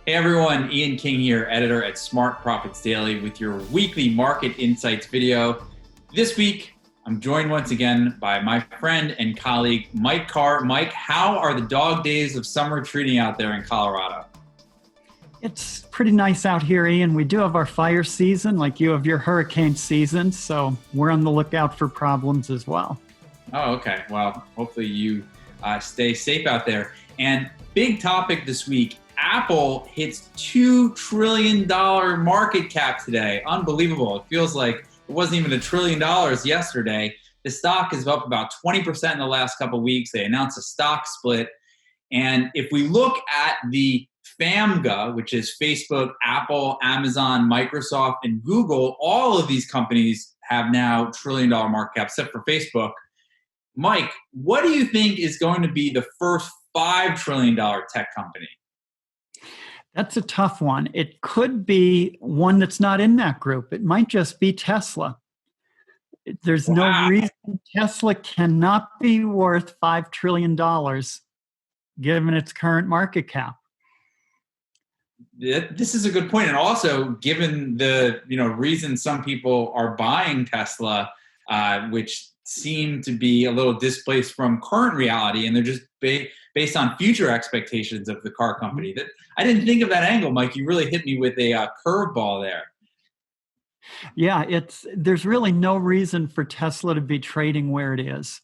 Hey everyone, Ian King here, editor at Smart Profits Daily with your weekly market insights video. This week, I'm joined once again by my friend and colleague, Mike Carr. Mike, how are the dog days of summer treating out there in Colorado? It's pretty nice out here, Ian. We do have our fire season, like you have your hurricane season, so we're on the lookout for problems as well. Oh, okay. Well, hopefully you stay safe out there. And big topic this week, Apple hits $2 trillion market cap today. Unbelievable. It feels like it wasn't even $1 trillion yesterday. The stock is up about 20% in the last couple of weeks. They announced a stock split. And if we look at the FAMGA, which is Facebook, Apple, Amazon, Microsoft, and Google, all of these companies have now $1 trillion market cap, except for Facebook. Mike, what do you think is going to be the first $5 trillion tech company? That's a tough one. It could be one that's not in that group. It might just be Tesla. There's no reason Tesla cannot be worth $5 trillion given its current market cap. This is a good point. And also, given the reason some people are buying Tesla, which seem to be a little displaced from current reality, and they're just based on future expectations of the car company. That I didn't think of that angle, Mike. You really hit me with a curveball there. Yeah, there's really no reason for Tesla to be trading where it is.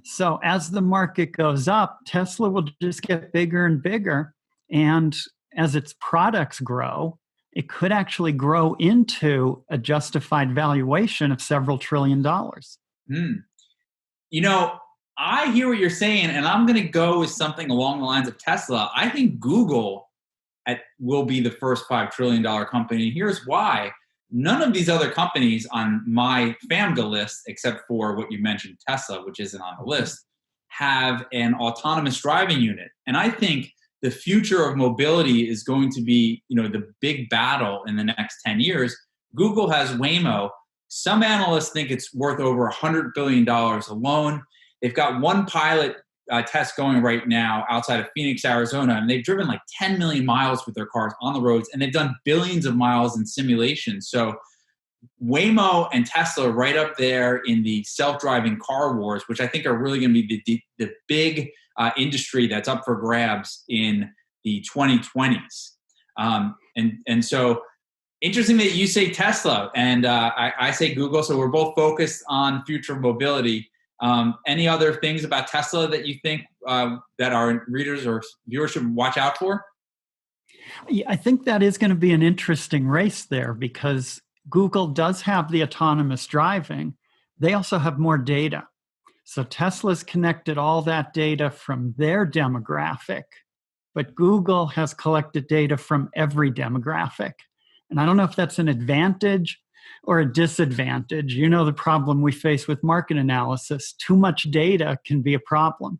So as the market goes up, Tesla will just get bigger and bigger. And as its products grow, it could actually grow into a justified valuation of several $1 trillion. I hear what you're saying, and I'm going to go with something along the lines of Tesla. I think Google will be the first $5 trillion company. Here's why. None of these other companies on my FAMGA list, except for what you mentioned, Tesla, which isn't on the list, have an autonomous driving unit. And I think the future of mobility is going to be, the big battle in the next 10 years. Google has Waymo. Some analysts think it's worth over $100 billion alone. They've got one pilot test going right now outside of Phoenix, Arizona, and they've driven like 10 million miles with their cars on the roads, and they've done billions of miles in simulations. So Waymo and Tesla are right up there in the self-driving car wars, which I think are really going to be the big industry that's up for grabs in the 2020s. And so interesting that you say Tesla and I say Google, so we're both focused on future mobility. Any other things about Tesla that you think that our readers or viewers should watch out for? Yeah, I think that is going to be an interesting race there because Google does have the autonomous driving. They also have more data. So Tesla's connected all that data from their demographic, but Google has collected data from every demographic. And I don't know if that's an advantage or a disadvantage. You know the problem we face with market analysis. Too much data can be a problem.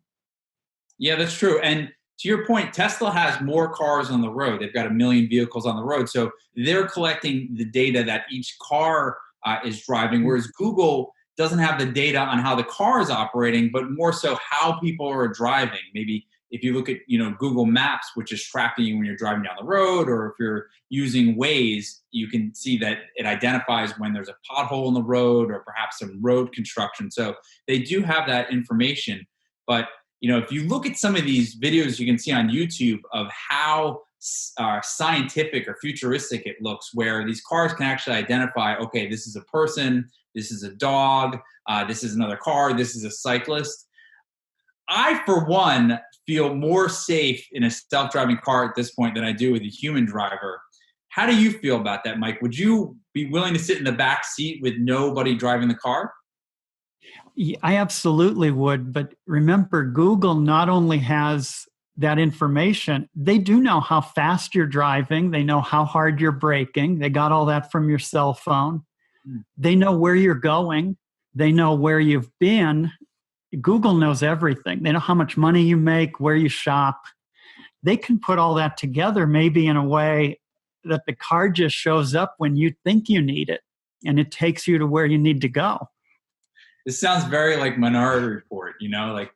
Yeah, that's true. And to your point, Tesla has more cars on the road. They've got 1 million vehicles on the road. So they're collecting the data that each car is driving, whereas Google doesn't have the data on how the car is operating, but more so how people are driving. Maybe if you look at Google Maps, which is tracking you when you're driving down the road, or if you're using Waze, you can see that it identifies when there's a pothole in the road or perhaps some road construction. So they do have that information. But if you look at some of these videos you can see on YouTube of how scientific or futuristic it looks, where these cars can actually identify, okay, this is a person, this is a dog, this is another car, this is a cyclist. I, for one, feel more safe in a self-driving car at this point than I do with a human driver. How do you feel about that, Mike? Would you be willing to sit in the back seat with nobody driving the car? Yeah, I absolutely would. But remember, Google not only has that information, they do know how fast you're driving. They know how hard you're braking. They got all that from your cell phone. They know where you're going. They know where you've been. Google knows everything. They know how much money you make, where you shop. They can put all that together maybe in a way that the car just shows up when you think you need it, and it takes you to where you need to go. This sounds very like Minority Report, like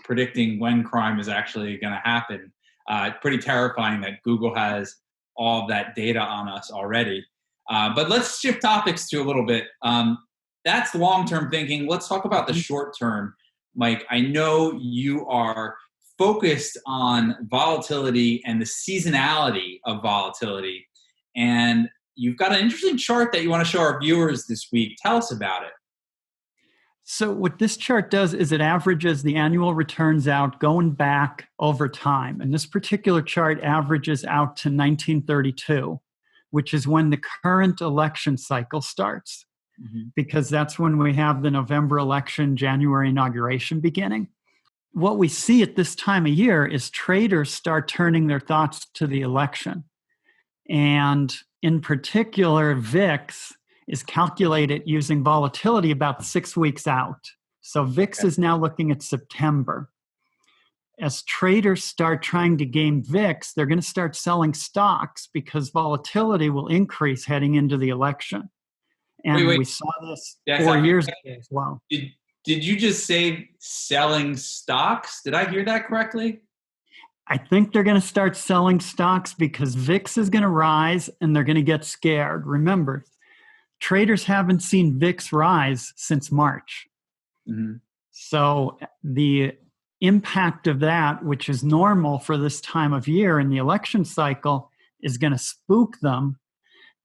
predicting when crime is actually going to happen. Pretty terrifying that Google has all of that data on us already. But let's shift topics to a little bit. That's long-term thinking. Let's talk about the short term. Mike, I know you are focused on volatility and the seasonality of volatility. And you've got an interesting chart that you want to show our viewers this week. Tell us about it. So what this chart does is it averages the annual returns out going back over time. And this particular chart averages out to 1932, which is when the current election cycle starts, because that's when we have the November election, January inauguration beginning. What we see at this time of year is traders start turning their thoughts to the election. And in particular, VIX is calculated using volatility about 6 weeks out. So VIX is now looking at September. As traders start trying to game VIX, they're going to start selling stocks because volatility will increase heading into the election. And we saw this 4 years ago as well. Did you just say selling stocks? Did I hear that correctly? I think they're going to start selling stocks because VIX is going to rise and they're going to get scared. Remember, traders haven't seen VIX rise since March. So the impact of that, which is normal for this time of year in the election cycle, is going to spook them.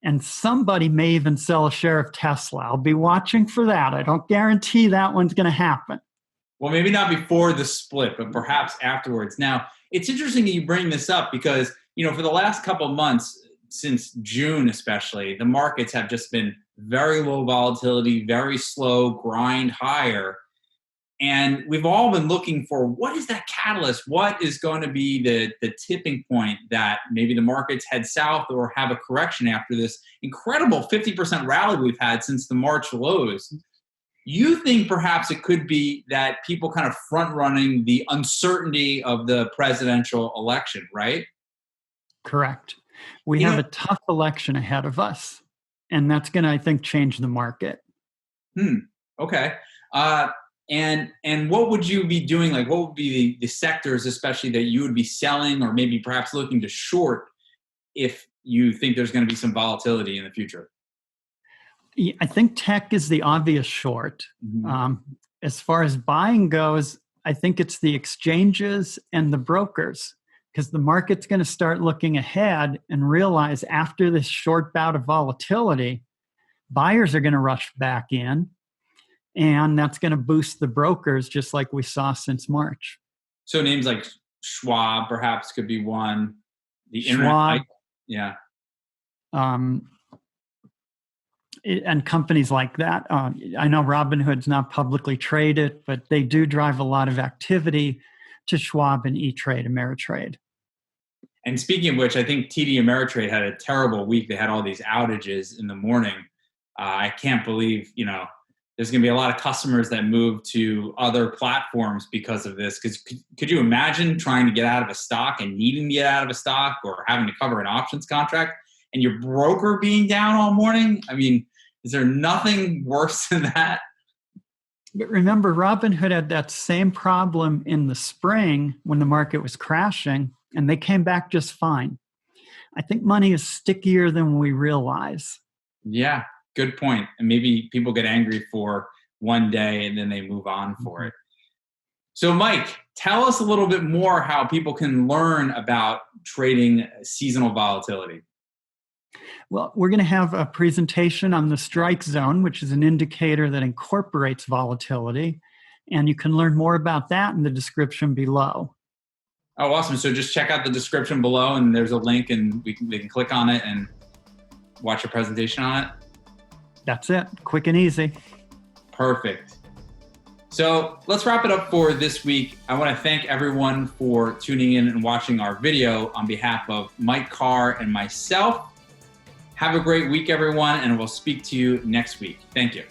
And somebody may even sell a share of Tesla. I'll be watching for that. I don't guarantee that one's going to happen. Well, maybe not before the split, but perhaps afterwards. Now, it's interesting that you bring this up because, for the last couple of months, since June especially, the markets have just been very low volatility, very slow, grind higher. And we've all been looking for what is that catalyst? What is going to be the tipping point that maybe the markets head south or have a correction after this incredible 50% rally we've had since the March lows? You think perhaps it could be that people kind of front running the uncertainty of the presidential election, right? Correct. We have a tough election ahead of us, and that's going to, I think, change the market. Okay. And what would you be doing? Like, what would be the sectors, especially that you would be selling or maybe perhaps looking to short if you think there's going to be some volatility in the future? I think tech is the obvious short. As far as buying goes, I think it's the exchanges and the brokers, because the market's going to start looking ahead and realize after this short bout of volatility, buyers are going to rush back in. And that's going to boost the brokers just like we saw since March. So names like Schwab perhaps could be one. The Schwab, internet, and companies like that. I know Robinhood's not publicly traded, but they do drive a lot of activity to Schwab and E-Trade, Ameritrade. And speaking of which, I think TD Ameritrade had a terrible week. They had all these outages in the morning. I can't believe, there's going to be a lot of customers that move to other platforms because of this. Because could you imagine trying to get out of a stock and needing to get out of a stock or having to cover an options contract and your broker being down all morning? I mean, is there nothing worse than that? But remember, Robinhood had that same problem in the spring when the market was crashing, and they came back just fine. I think money is stickier than we realize. Yeah. Good point. And maybe people get angry for one day and then they move on for it. So Mike, tell us a little bit more how people can learn about trading seasonal volatility. Well, we're going to have a presentation on the strike zone, which is an indicator that incorporates volatility. And you can learn more about that in the description below. Oh, awesome. So just check out the description below and there's a link and they can click on it and watch a presentation on it. That's it. Quick and easy. Perfect. So let's wrap it up for this week. I want to thank everyone for tuning in and watching our video on behalf of Mike Carr and myself. Have a great week, everyone, and we'll speak to you next week. Thank you.